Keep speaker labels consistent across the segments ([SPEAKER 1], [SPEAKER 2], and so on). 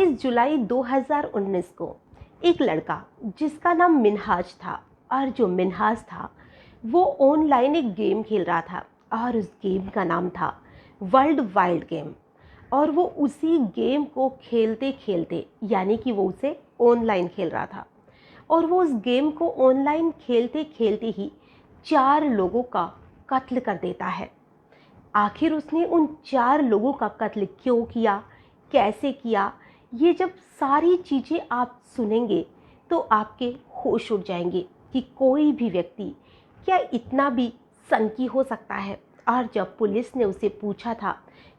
[SPEAKER 1] 21 जुलाई 2019 को एक लड़का जिसका नाम मिन्हाज था, और जो मिन्हाज था वो ऑनलाइन एक गेम खेल रहा था और उस गेम का नाम था वर्ल्ड वाइल्ड गेम। और वो उसी गेम को खेलते खेलते, यानी कि वो उसे ऑनलाइन खेल रहा था, और वो उस गेम को ऑनलाइन खेलते खेलते ही 4 लोगों का कत्ल कर देता है। आखिर उसने उन 4 लोगों का कत्ल क्यों किया, कैसे किया, ये जब सारी चीज़ें आप सुनेंगे तो आपके होश उड़ जाएंगे कि कोई भी व्यक्ति क्या इतना भी सनकी हो सकता है। और जब पुलिस ने उसे पूछा था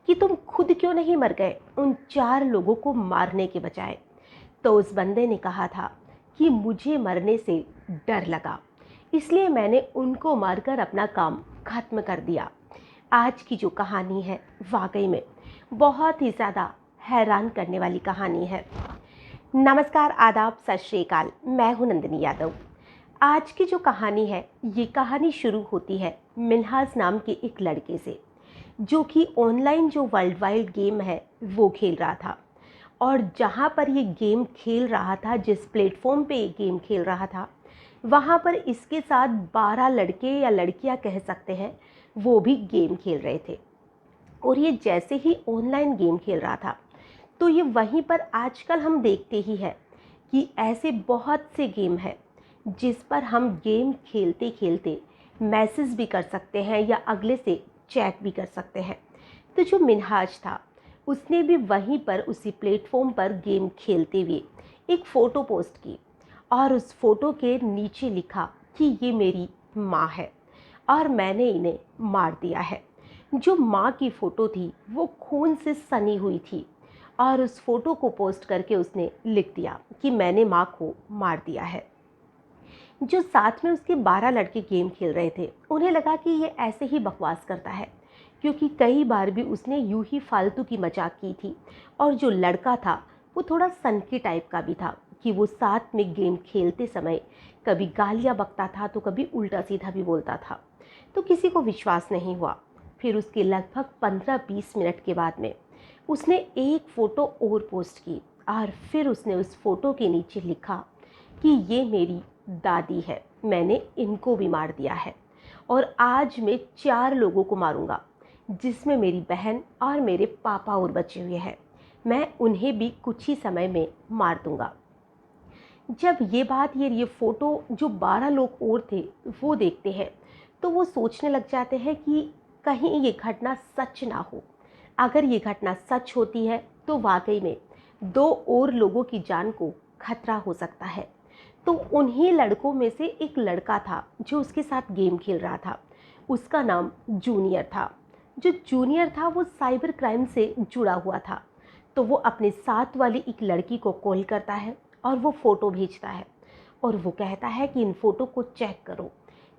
[SPEAKER 1] कि तुम खुद क्यों नहीं मर गए उन 4 लोगों को मारने के बजाय, तो उस बंदे ने कहा था कि मुझे मरने से डर लगा, इसलिए मैंने उनको मारकर अपना काम खत्म कर दिया। आज की जो कहानी है वाकई में बहुत ही ज़्यादा हैरान करने वाली कहानी है। नमस्कार, आदाब, सत श्री अकाल। मैं हूं नंदिनी यादव। आज की जो कहानी है, ये कहानी शुरू होती है मिन्हाज नाम के एक लड़के से, जो कि ऑनलाइन जो वर्ल्ड वाइड गेम है वो खेल रहा था। और जहाँ पर ये गेम खेल रहा था, जिस प्लेटफॉर्म पे ये गेम खेल रहा था, वहाँ पर इसके साथ 12 लड़के या लड़कियाँ कह सकते हैं, वो भी गेम खेल रहे थे। और ये जैसे ही ऑनलाइन गेम खेल रहा था, तो ये वहीं पर आजकल हम देखते ही हैं कि ऐसे बहुत से गेम हैं जिस पर हम गेम खेलते खेलते मैसेज भी कर सकते हैं या अगले से चैट भी कर सकते हैं। तो जो मिन्हाज था, उसने भी वहीं पर उसी प्लेटफॉर्म पर गेम खेलते हुए एक फ़ोटो पोस्ट की, और उस फोटो के नीचे लिखा कि ये मेरी माँ है और मैंने इन्हें मार दिया है। जो माँ की फ़ोटो थी वो खून से सनी हुई थी, और उस फोटो को पोस्ट करके उसने लिख दिया कि मैंने माँ को मार दिया है। जो साथ में उसके 12 लड़के गेम खेल रहे थे, उन्हें लगा कि ये ऐसे ही बकवास करता है, क्योंकि कई बार भी उसने यूं ही फालतू की मजाक की थी। और जो लड़का था वो थोड़ा सनकी टाइप का भी था कि वो साथ में गेम खेलते समय कभी गालियाँ बकता था तो कभी उल्टा सीधा भी बोलता था। तो किसी को विश्वास नहीं हुआ। फिर उसके लगभग 15-20 मिनट के बाद में उसने एक फ़ोटो और पोस्ट की, और फिर उसने उस फ़ोटो के नीचे लिखा कि ये मेरी दादी है, मैंने इनको भी मार दिया है, और आज मैं 4 लोगों को मारूंगा, जिसमें मेरी बहन और मेरे पापा और बचे हुए हैं। मैं उन्हें भी कुछ ही समय में मार दूंगा। जब ये फ़ोटो जो 12 लोग और थे वो देखते हैं, तो वो सोचने लग जाते हैं कि कहीं ये घटना सच ना हो। अगर ये घटना सच होती है तो वाकई में 2 और लोगों की जान को खतरा हो सकता है। तो उन्हीं लड़कों में से एक लड़का था जो उसके साथ गेम खेल रहा था। उसका नाम जूनियर था। जो जूनियर था वो साइबर क्राइम से जुड़ा हुआ था। तो वो अपने साथ वाली एक लड़की को कॉल करता है और वो फ़ोटो भेजता है, और वो कहता है कि इन फ़ोटो को चेक करो,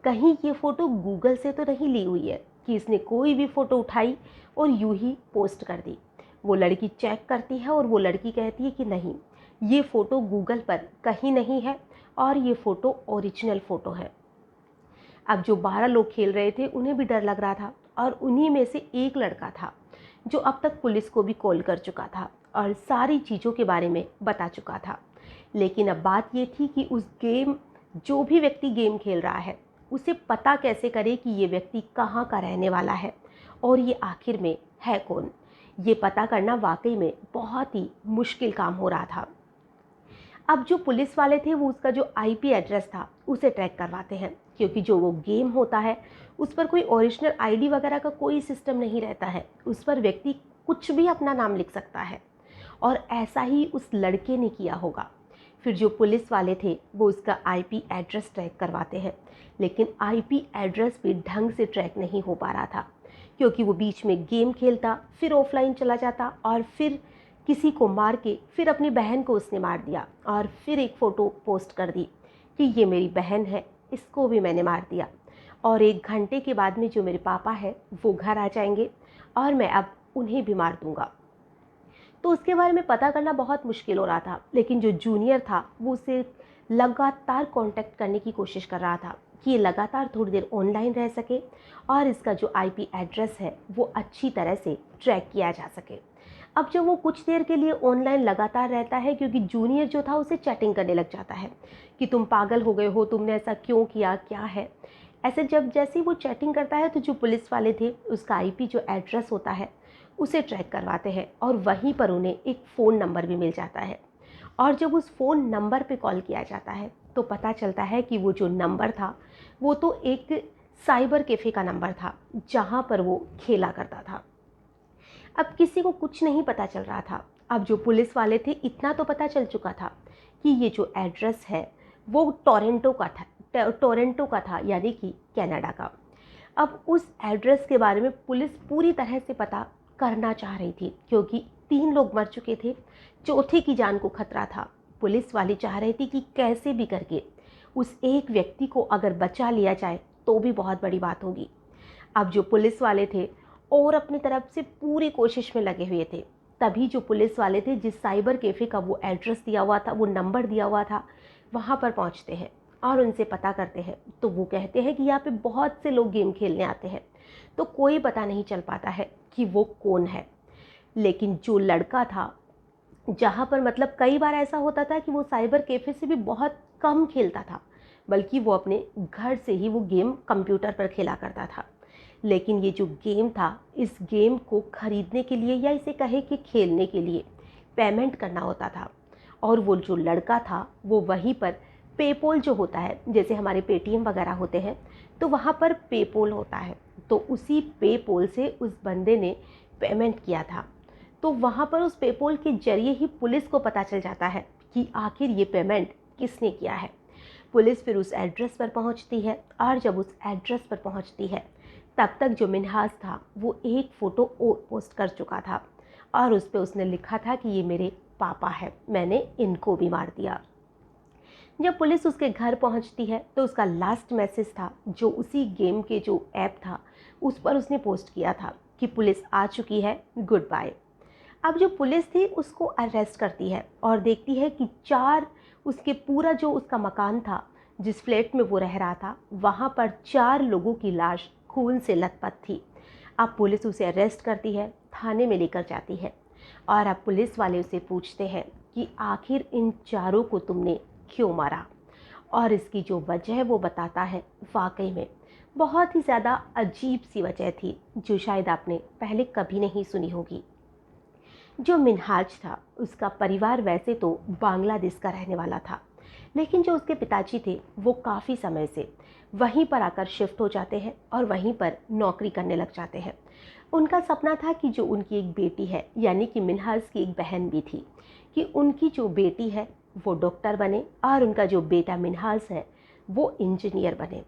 [SPEAKER 1] कहीं ये फ़ोटो गूगल से तो नहीं ली हुई है कि इसने कोई भी फ़ोटो उठाई और यूं ही पोस्ट कर दी। वो लड़की चेक करती है और वो लड़की कहती है कि नहीं, ये फ़ोटो गूगल पर कहीं नहीं है और ये फ़ोटो ओरिजिनल फ़ोटो है। अब जो 12 लोग खेल रहे थे उन्हें भी डर लग रहा था, और उन्हीं में से एक लड़का था जो अब तक पुलिस को भी कॉल कर चुका था और सारी चीज़ों के बारे में बता चुका था। लेकिन अब बात ये थी कि जो भी व्यक्ति गेम खेल रहा है, उसे पता कैसे करे कि ये व्यक्ति कहाँ का रहने वाला है और ये आखिर में है कौन। ये पता करना वाकई में बहुत ही मुश्किल काम हो रहा था। अब जो पुलिस वाले थे वो उसका जो आईपी एड्रेस था उसे ट्रैक करवाते हैं, क्योंकि जो वो गेम होता है उस पर कोई ओरिजिनल आईडी वगैरह का कोई सिस्टम नहीं रहता है। उस पर व्यक्ति कुछ भी अपना नाम लिख सकता है, और ऐसा ही उस लड़के ने किया होगा। फिर जो पुलिस वाले थे वो उसका आईपी एड्रेस ट्रैक करवाते हैं, लेकिन आईपी एड्रेस भी ढंग से ट्रैक नहीं हो पा रहा था, क्योंकि वो बीच में गेम खेलता, फिर ऑफलाइन चला जाता, और फिर किसी को मार के फिर अपनी बहन को उसने मार दिया, और फिर एक फ़ोटो पोस्ट कर दी कि ये मेरी बहन है, इसको भी मैंने मार दिया, और 1 घंटे के बाद में जो मेरे पापा है वो घर आ जाएंगे और मैं अब उन्हें भी मार दूंगा। तो उसके बारे में पता करना बहुत मुश्किल हो रहा था, लेकिन जो जूनियर था वो उसे लगातार कांटेक्ट करने की कोशिश कर रहा था कि ये लगातार थोड़ी देर ऑनलाइन रह सके और इसका जो आईपी एड्रेस है वो अच्छी तरह से ट्रैक किया जा सके। अब जब वो कुछ देर के लिए ऑनलाइन लगातार रहता है, क्योंकि जूनियर जो था उसे चैटिंग करने लग जाता है कि तुम पागल हो गए हो, तुमने ऐसा क्यों किया, क्या है। ऐसे जब जैसे ही वो चैटिंग करता है तो जो पुलिस वाले थे उसका आईपी जो एड्रेस होता है उसे ट्रैक करवाते हैं, और वहीं पर उन्हें एक फ़ोन नंबर भी मिल जाता है। और जब उस फ़ोन नंबर पे कॉल किया जाता है तो पता चलता है कि वो जो नंबर था वो तो एक साइबर कैफ़े का नंबर था जहाँ पर वो खेला करता था। अब किसी को कुछ नहीं पता चल रहा था। अब जो पुलिस वाले थे इतना तो पता चल चुका था कि ये जो एड्रेस है वो टोरंटो का था, यानी कि कनाडा का। अब उस एड्रेस के बारे में पुलिस पूरी तरह से पता करना चाह रही थी, क्योंकि 3 लोग मर चुके थे, चौथे की जान को खतरा था। पुलिस वाली चाह रही थी कि कैसे भी करके उस एक व्यक्ति को अगर बचा लिया जाए तो भी बहुत बड़ी बात होगी। अब जो पुलिस वाले थे और अपनी तरफ से पूरी कोशिश में लगे हुए थे, तभी जो पुलिस वाले थे जिस साइबर कैफ़े का वो एड्रेस दिया हुआ था, वो नंबर दिया हुआ था, वहाँ पर पहुँचते हैं और उनसे पता करते हैं। तो वो कहते हैं कि यहाँ पे बहुत से लोग गेम खेलने आते हैं, तो कोई पता नहीं चल पाता है कि वो कौन है। लेकिन जो लड़का था, जहाँ पर मतलब कई बार ऐसा होता था कि वो साइबर कैफ़े से भी बहुत कम खेलता था, बल्कि वो अपने घर से ही वो गेम कंप्यूटर पर खेला करता था। लेकिन ये जो गेम था, इस गेम को खरीदने के लिए या इसे कहे कि खेलने के लिए पेमेंट करना होता था। और वो जो लड़का था वो वहीं पर पेपोल जो होता है, जैसे हमारे पेटीएम वगैरह होते हैं, तो वहाँ पर पेपोल होता है, तो उसी पेपोल से उस बंदे ने पेमेंट किया था। तो वहाँ पर उस पेपोल के जरिए ही पुलिस को पता चल जाता है कि आखिर ये पेमेंट किसने किया है। पुलिस फिर उस एड्रेस पर पहुँचती है, और जब उस एड्रेस पर पहुँचती है तब तक जो मिन्हाज था वो एक फ़ोटो और पोस्ट कर चुका था, और उस पर उसने लिखा था कि ये मेरे पापा है, मैंने इनको भी मार दिया। जब पुलिस उसके घर पहुंचती है तो उसका लास्ट मैसेज था जो उसी गेम के जो ऐप था उस पर उसने पोस्ट किया था कि पुलिस आ चुकी है, गुड बाय। अब जो पुलिस थी उसको अरेस्ट करती है और देखती है कि 4 उसके पूरा जो उसका मकान था, जिस फ्लैट में वो रह रहा था, वहाँ पर 4 लोगों की लाश खून से लथपथ थी। अब पुलिस उसे अरेस्ट करती है, थाने में लेकर जाती है, और अब पुलिस वाले उसे पूछते हैं कि आखिर इन चारों को तुमने क्यों मारा। और इसकी जो वजह है वो बताता है, वाकई में बहुत ही ज़्यादा अजीब सी वजह थी जो शायद आपने पहले कभी नहीं सुनी होगी। जो मिन्हाज था उसका परिवार वैसे तो बांग्लादेश का रहने वाला था, लेकिन जो उसके पिताजी थे वो काफ़ी समय से वहीं पर आकर शिफ्ट हो जाते हैं और वहीं पर नौकरी करने लग जाते हैं। उनका सपना था कि जो उनकी एक बेटी है, यानी कि मिन्हाज की एक बहन भी थी, कि उनकी जो बेटी है वो डॉक्टर बने और उनका जो बेटा मिन्हाज है वो इंजीनियर बने।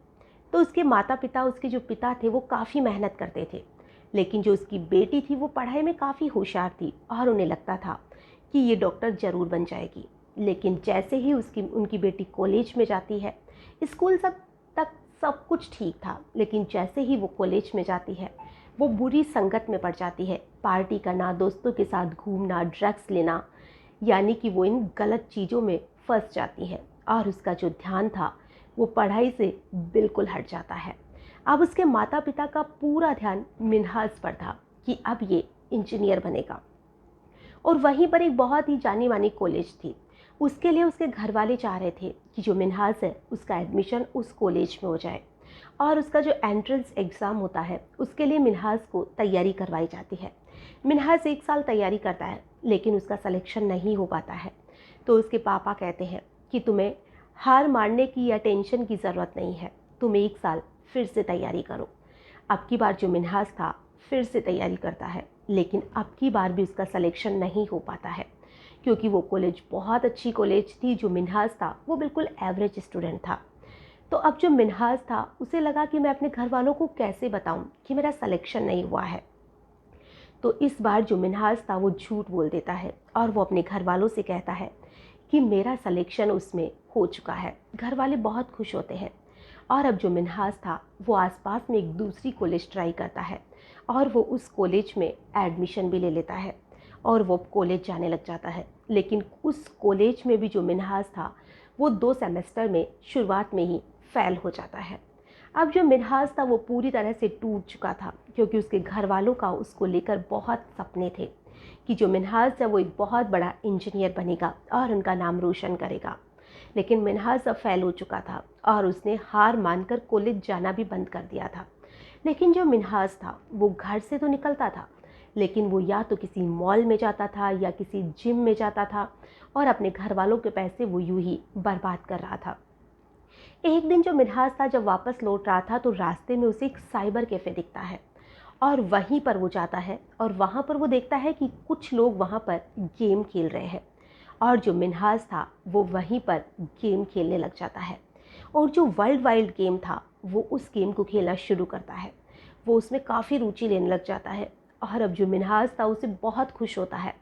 [SPEAKER 1] तो उसके माता पिता, उसके जो पिता थे वो काफ़ी मेहनत करते थे, लेकिन जो उसकी बेटी थी वो पढ़ाई में काफ़ी होशियार थी और उन्हें लगता था कि ये डॉक्टर ज़रूर बन जाएगी। लेकिन जैसे ही उनकी बेटी कॉलेज में जाती है, स्कूल तक सब कुछ ठीक था, लेकिन जैसे ही वो कॉलेज में जाती है वो बुरी संगत में पड़ जाती है। पार्टी करना, दोस्तों के साथ घूमना, ड्रग्स लेना, यानी कि वो इन गलत चीज़ों में फंस जाती है और उसका जो ध्यान था वो पढ़ाई से बिल्कुल हट जाता है। अब उसके माता पिता का पूरा ध्यान मिन्हाज पर था कि अब ये इंजीनियर बनेगा, और वहीं पर एक बहुत ही जानी मानी कॉलेज थी। उसके लिए उसके घर वाले चाह रहे थे कि जो मिन्हाज है उसका एडमिशन उस कॉलेज में हो जाए, और उसका जो एंट्रेंस एग्ज़ाम होता है उसके लिए मिन्हाज को तैयारी करवाई जाती है। मिन्हाज 1 साल तैयारी करता है, लेकिन उसका सिलेक्शन नहीं हो पाता है। तो उसके पापा कहते हैं कि तुम्हें हार मानने की या टेंशन की ज़रूरत नहीं है, तुम 1 साल फिर से तैयारी करो। अब की बार जो मिन्हाज था फिर से तैयारी करता है, लेकिन अब की बार भी उसका सिलेक्शन नहीं हो पाता है, क्योंकि वो कॉलेज बहुत अच्छी कॉलेज थी। जो मिन्हाज था वो बिल्कुल एवरेज स्टूडेंट था। तो अब जो मिन्हाज था उसे लगा कि मैं अपने घर वालों को कैसे बताऊं कि मेरा सिलेक्शन नहीं हुआ है। तो इस बार जो मिन्हाज था वो झूठ बोल देता है और वो अपने घर वालों से कहता है कि मेरा सिलेक्शन उसमें हो चुका है। घर वाले बहुत खुश होते हैं, और अब जो मिन्हाज था वो आसपास में एक दूसरी कॉलेज ट्राई करता है, और वो उस कॉलेज में एडमिशन भी ले लेता है और वो कॉलेज जाने लग जाता है। लेकिन उस कॉलेज में भी जो मिन्हाज था वो 2 सेमेस्टर में शुरुआत में ही फेल हो जाता है। अब जो मिन्हाज था वो पूरी तरह से टूट चुका था, क्योंकि उसके घर वालों का उसको लेकर बहुत सपने थे। कि जो मिन्हाज है वो एक बहुत बड़ा इंजीनियर बनेगा और उनका नाम रोशन करेगा। लेकिन मिन्हाज अब फेल हो चुका था और उसने हार मानकर कॉलेज जाना भी बंद कर दिया था। लेकिन जो मिन्हाज था वो घर से तो निकलता था, लेकिन वो या तो किसी मॉल में जाता था या किसी जिम में जाता था और अपने घर वालों के पैसे वो यूं ही बर्बाद कर रहा था। एक दिन जो मिन्हाज था जब वापस लौट रहा था तो रास्ते में उसे एक साइबर कैफ़े दिखता है और वहीं पर वो जाता है और वहाँ पर वो देखता है कि कुछ लोग वहाँ पर गेम खेल रहे हैं और जो मिन्हाज था वो वहीं पर गेम खेलने लग जाता है और जो वर्ल्ड वाइड गेम था वो उस गेम को खेलना शुरू करता है। वो उसमें काफ़ी रुचि लेने लग जाता है और अब जो मिन्हाज था उसे बहुत खुश होता है।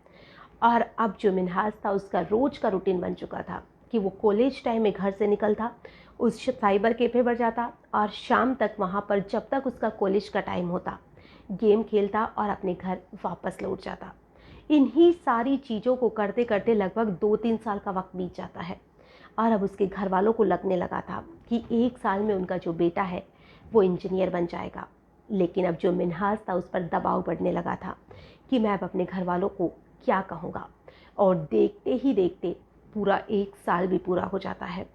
[SPEAKER 1] और अब जो मिन्हाज था उसका रोज़ का रूटीन बन चुका था कि वो कॉलेज टाइम में घर से निकलता, उस साइबर कैफ़े पर जाता और शाम तक वहाँ पर जब तक उसका कॉलेज का टाइम होता गेम खेलता और अपने घर वापस लौट जाता। इन्हीं सारी चीज़ों को करते करते लगभग 2-3 साल का वक्त बीत जाता है और अब उसके घर वालों को लगने लगा था कि 1 साल में उनका जो बेटा है वो इंजीनियर बन जाएगा। लेकिन अब जो मिन्हाज था उस पर दबाव बढ़ने लगा था कि मैं अब अपने घर वालों को क्या कहूँगा। और देखते ही देखते पूरा 1 साल भी पूरा हो जाता है।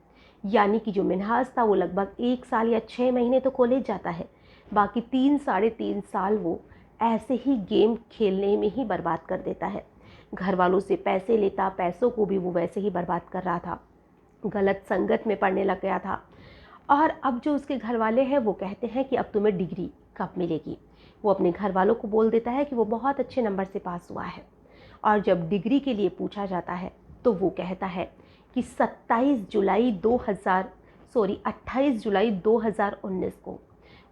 [SPEAKER 1] यानी कि जो मिन्हाज था वो लगभग 1 साल या 6 महीने तो कॉलेज जाता है, बाकी 3 साढ़े 3 साल वो ऐसे ही गेम खेलने में ही बर्बाद कर देता है। घर वालों से पैसे लेता, पैसों को भी वो वैसे ही बर्बाद कर रहा था, गलत संगत में पढ़ने लग गया था। और अब जो उसके घर वाले हैं वो कहते हैं कि अब तुम्हें डिग्री कब मिलेगी। वो अपने घर वालों को बोल देता है कि वो बहुत अच्छे नंबर से पास हुआ है और जब डिग्री के लिए पूछा जाता है तो वो कहता है कि 28 जुलाई 2019 को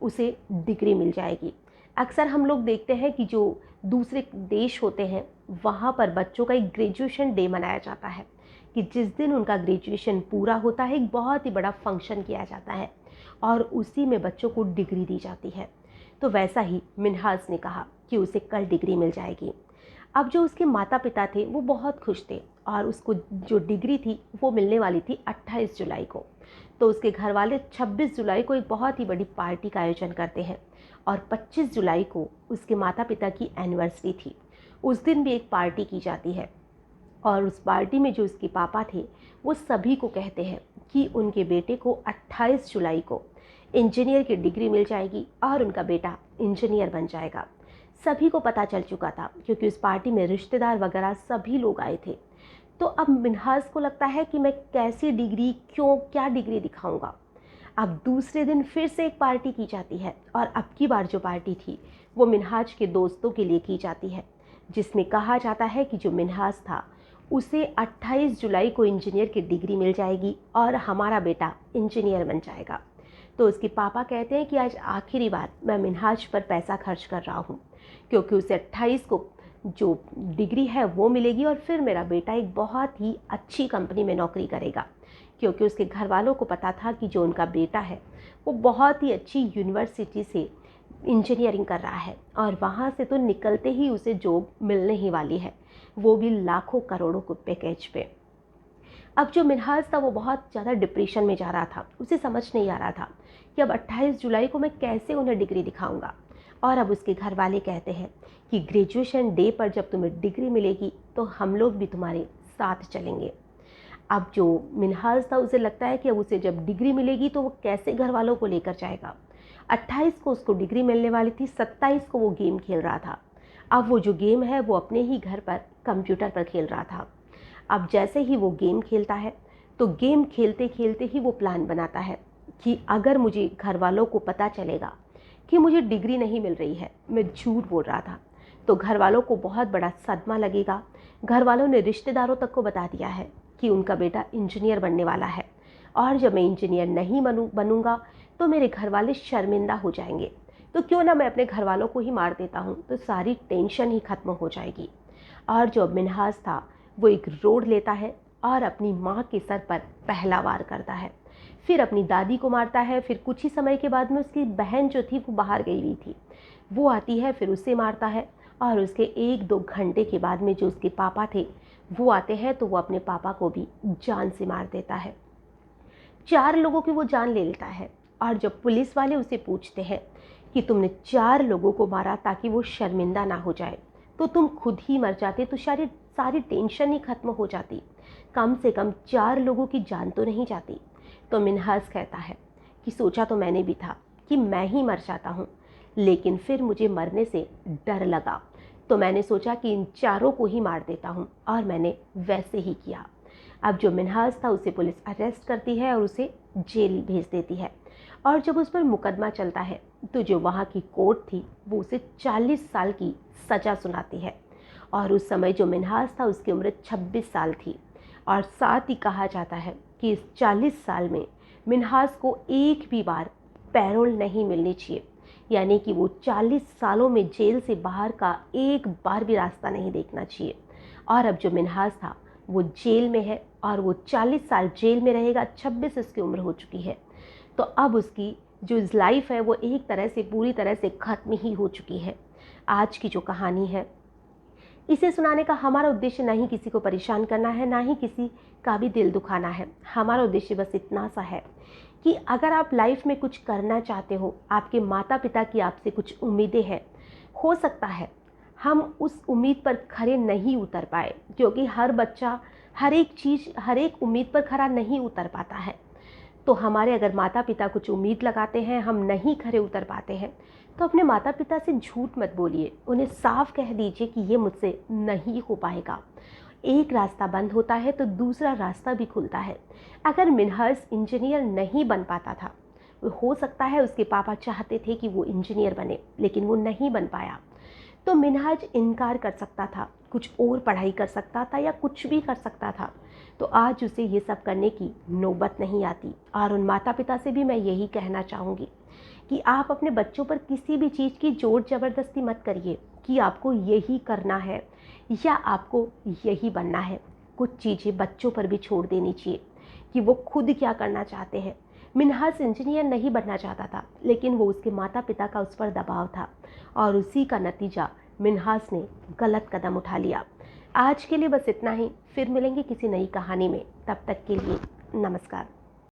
[SPEAKER 1] उसे डिग्री मिल जाएगी। अक्सर हम लोग देखते हैं कि जो दूसरे देश होते हैं वहाँ पर बच्चों का एक ग्रेजुएशन डे मनाया जाता है कि जिस दिन उनका ग्रेजुएशन पूरा होता है एक बहुत ही बड़ा फंक्शन किया जाता है और उसी में बच्चों को डिग्री दी जाती है। तो वैसा ही मिन्हाज ने कहा कि उसे कल डिग्री मिल जाएगी। अब जो उसके माता पिता थे वो बहुत खुश थे और उसको जो डिग्री थी वो मिलने वाली थी 28 जुलाई को। तो उसके घर वाले 26 जुलाई को एक बहुत ही बड़ी पार्टी का आयोजन करते हैं और 25 जुलाई को उसके माता पिता की एनिवर्सरी थी। उस दिन भी एक पार्टी की जाती है और उस पार्टी में जो उसके पापा थे वो सभी को कहते हैं कि उनके बेटे को 28 जुलाई को इंजीनियर की डिग्री मिल जाएगी और उनका बेटा इंजीनियर बन जाएगा। सभी को पता चल चुका था क्योंकि उस पार्टी में रिश्तेदार वगैरह सभी लोग आए थे। तो अब मिन्हाज को लगता है कि मैं कैसी डिग्री, क्यों, क्या डिग्री दिखाऊंगा। अब दूसरे दिन फिर से एक पार्टी की जाती है और अब की बार जो पार्टी थी वो मिन्हाज के दोस्तों के लिए की जाती है, जिसमें कहा जाता है कि जो मिन्हाज था उसे 28 जुलाई को इंजीनियर की डिग्री मिल जाएगी और हमारा बेटा इंजीनियर बन जाएगा। तो उसके पापा कहते हैं कि आज आखिरी बार मैं मिन्हाज पर पैसा खर्च कर रहा हूँ क्योंकि उसे 28 को जो डिग्री है वो मिलेगी और फिर मेरा बेटा एक बहुत ही अच्छी कंपनी में नौकरी करेगा। क्योंकि उसके घर वालों को पता था कि जो उनका बेटा है वो बहुत ही अच्छी यूनिवर्सिटी से इंजीनियरिंग कर रहा है और वहाँ से तो निकलते ही उसे जॉब मिलने ही वाली है, वो भी लाखों करोड़ों के पैकेज पे। अब जो मिन्हाज था वो बहुत ज़्यादा डिप्रेशन में जा रहा था, उसे समझ नहीं आ रहा था कि अब 28 जुलाई को मैं कैसे उन्हें डिग्री दिखाऊंगा। और अब उसके घर वाले कहते हैं कि ग्रेजुएशन डे पर जब तुम्हें डिग्री मिलेगी तो हम लोग भी तुम्हारे साथ चलेंगे। अब जो मिन्हाज था उसे लगता है कि अब उसे जब डिग्री मिलेगी तो वो कैसे घर वालों को लेकर जाएगा। 28 को उसको डिग्री मिलने वाली थी, 27 को वो गेम खेल रहा था। अब वो जो गेम है वो अपने ही घर पर कंप्यूटर पर खेल रहा था। अब जैसे ही वो गेम खेलता है तो गेम खेलते खेलते ही वो प्लान बनाता है कि अगर मुझे घर वालों को पता चलेगा कि मुझे डिग्री नहीं मिल रही है, मैं झूठ बोल रहा था, तो घर वालों को बहुत बड़ा सदमा लगेगा। घर वालों ने रिश्तेदारों तक को बता दिया है कि उनका बेटा इंजीनियर बनने वाला है और जब मैं इंजीनियर नहीं बनूंगा तो मेरे घर वाले शर्मिंदा हो जाएंगे, तो क्यों ना मैं अपने घर वालों को ही मार देता हूँ, तो सारी टेंशन ही खत्म हो जाएगी। और जो मिन्हाज था वो एक रोड लेता है और अपनी माँ के सर पर पहला वार करता है, फिर अपनी दादी को मारता है। फिर कुछ ही समय के बाद में उसकी बहन जो थी वो बाहर गई हुई थी, वो आती है, फिर उसे मारता है। और उसके 1-2 घंटे के बाद में जो उसके पापा थे वो आते हैं तो वो अपने पापा को भी जान से मार देता है। 4 लोगों की वो जान ले लेता है और जब पुलिस वाले उसे पूछते हैं कि तुमने 4 लोगों को मारा ताकि वो शर्मिंदा ना हो जाए, तो तुम खुद ही मर जाते तो शायद सारी टेंशन ही खत्म हो जाती, कम से कम 4 लोगों की जान तो नहीं जाती। तो मिन्हाज कहता है कि सोचा तो मैंने भी था कि मैं ही मर जाता हूँ, लेकिन फिर मुझे मरने से डर लगा, तो मैंने सोचा कि इन चारों को ही मार देता हूँ, और मैंने वैसे ही किया। अब जो मिन्हाज था उसे पुलिस अरेस्ट करती है और उसे जेल भेज देती है। और जब उस पर मुकदमा चलता है तो जो वहाँ की कोर्ट थी वो उसे 40 साल की सज़ा सुनाती है। और उस समय जो मिन्हाज था उसकी उम्र 26 साल थी। और साथ ही कहा जाता है कि इस 40 साल में मिन्हाज को एक भी बार पैरोल नहीं मिलनी चाहिए, यानी कि वो 40 सालों में जेल से बाहर का एक बार भी रास्ता नहीं देखना चाहिए। और अब जो मिन्हाज था वो जेल में है और वो 40 साल जेल में रहेगा। 26 इसकी उम्र हो चुकी है, तो अब उसकी जो लाइफ है वो एक तरह से पूरी तरह से ख़त्म ही हो चुकी है। आज की जो कहानी है, इसे सुनाने का हमारा उद्देश्य ना ही किसी को परेशान करना है, ना ही किसी का भी दिल दुखाना है। हमारा उद्देश्य बस इतना सा है कि अगर आप लाइफ में कुछ करना चाहते हो, आपके माता पिता की आपसे कुछ उम्मीदें हैं, हो सकता है हम उस उम्मीद पर खरे नहीं उतर पाए, क्योंकि हर बच्चा हर एक चीज़ हर एक उम्मीद पर खरा नहीं उतर पाता है। तो हमारे अगर माता पिता कुछ उम्मीद लगाते हैं, हम नहीं खरे उतर पाते हैं, तो अपने माता पिता से झूठ मत बोलिए, उन्हें साफ कह दीजिए कि ये मुझसे नहीं हो पाएगा। एक रास्ता बंद होता है तो दूसरा रास्ता भी खुलता है। अगर मिन्हाज इंजीनियर नहीं बन पाता था, हो सकता है उसके पापा चाहते थे कि वो इंजीनियर बने, लेकिन वो नहीं बन पाया, तो मिन्हाज इनकार कर सकता था, कुछ और पढ़ाई कर सकता था या कुछ भी कर सकता था। तो आज उसे ये सब करने की नौबत नहीं आती। और उन माता पिता से भी मैं यही कहना चाहूँगी कि आप अपने बच्चों पर किसी भी चीज़ की ज़ोर ज़बरदस्ती मत करिए कि आपको यही करना है या आपको यही बनना है। कुछ चीज़ें बच्चों पर भी छोड़ देनी चाहिए कि वो खुद क्या करना चाहते हैं। मिन्हाज इंजीनियर नहीं बनना चाहता था, लेकिन वो उसके माता पिता का उस पर दबाव था, और उसी का नतीजा मिन्हाज ने गलत कदम उठा लिया। आज के लिए बस इतना ही, फिर मिलेंगे किसी नई कहानी में। तब तक के लिए नमस्कार।